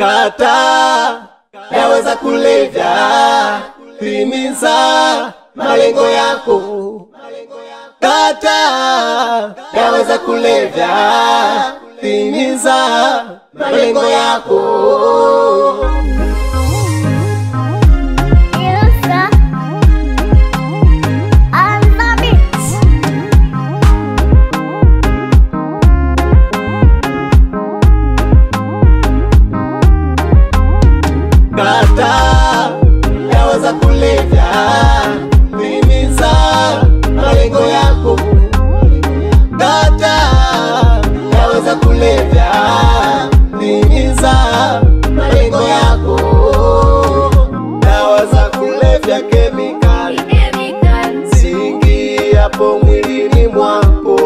Kata dawa za kulevya, timiza malengo yako. Kata dawa za kulevya, timiza malengo yako. Kata dawa za kulevya, timiza malengo yako. Kata dawa za kulevya, timiza malengo yako. Dawa za kulevya kemikali, zingi hapo mwilini mwako,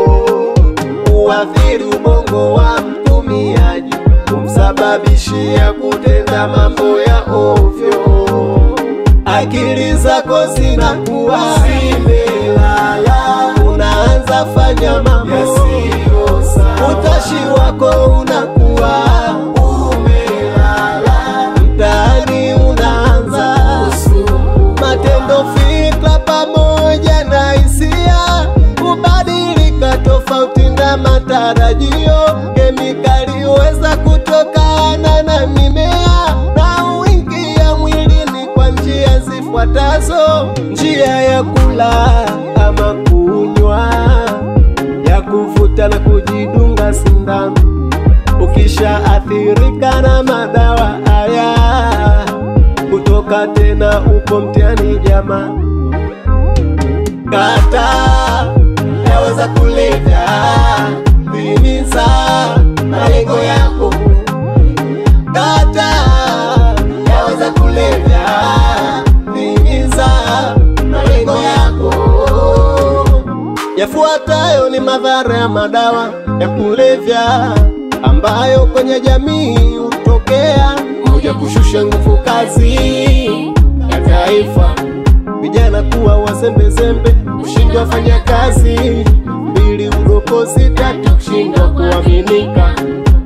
uathiri ubongo wa mtumiaji, kumsababishia kutenda mambo ya ovyo. Akili zako zinakuwa zimelala, unaanza fanya mambo yasiyo sawa. Utashi wako unakuwa umelala, mtaani unaanza matendo, fikra pamoja na hisia kubadilika tofauti na matarajio. Kemikali huweza kutokana na mimea na uingia mwilini kwa njia zifuatazo: njia ya kula ama kunywa, ya kuvuta na kujidunga sindano. Ukisha athirika na madawa haya, kutoka tena uko mtiani jamaa. Kata dawa za kulevya, timiza malengo yako. Kata dawa za kulevya, timiza malengo yako. Yafuatayo ni madhara ya madawa ya kulevya ambayo kwenye jamii hutokea: moja, kushusha nguvu kazi ya taifa, vijana kuwa wazembezembe, kushindwa fanya kazi. Mbili, udokozi. Tatu, kushindwa kuaminika,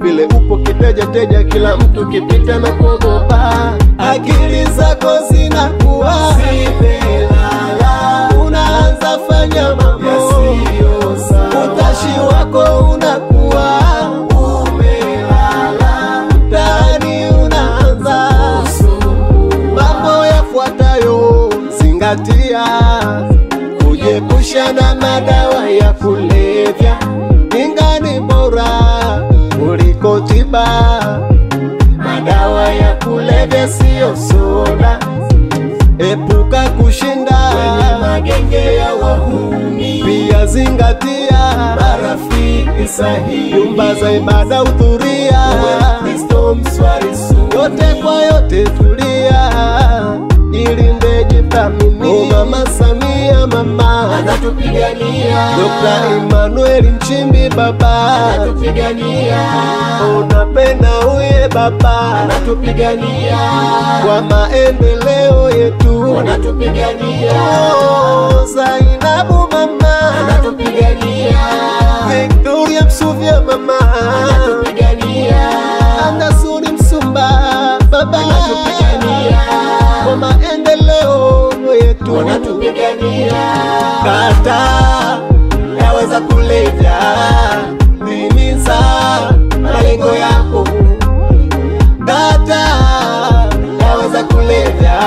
vile upo kiteja kila mtu kipita na kuogopa. Akili zako zinakuwa zimelala, unaanza fanya mambo yasiyo sawa. Utashi wako unakuwa umelala, mtaani unaanza mambo yafuatayo. Zingatia: kujiepusha na madawa ya kulevya, kinga ni bora kuliko tiba. Madawa ya kulevya siyo soda, epuka kushinda kwenye magenge ya wahuni. Pia zingatia marafiki sahihi, nyumba za ibada hudhuria, Kristo mswarisu. Yote kwa yote tulia, ilinde jithamini. Mama Samia mama anatupigania, Dr. Emmanuel Nchimbi baba anatupigania, unapenda uye baba anatupigania, kwa maendeleo yetu anatupigania. Zainabu mama anatupigania, Victoria Msuvya mama anatupigania, Andasuri Msumba baba anatupigania, kwa maendeleo yetu wanatupigania. Kata dawa za kulevya, timiza malengo yako. Kata dawa za kulevya,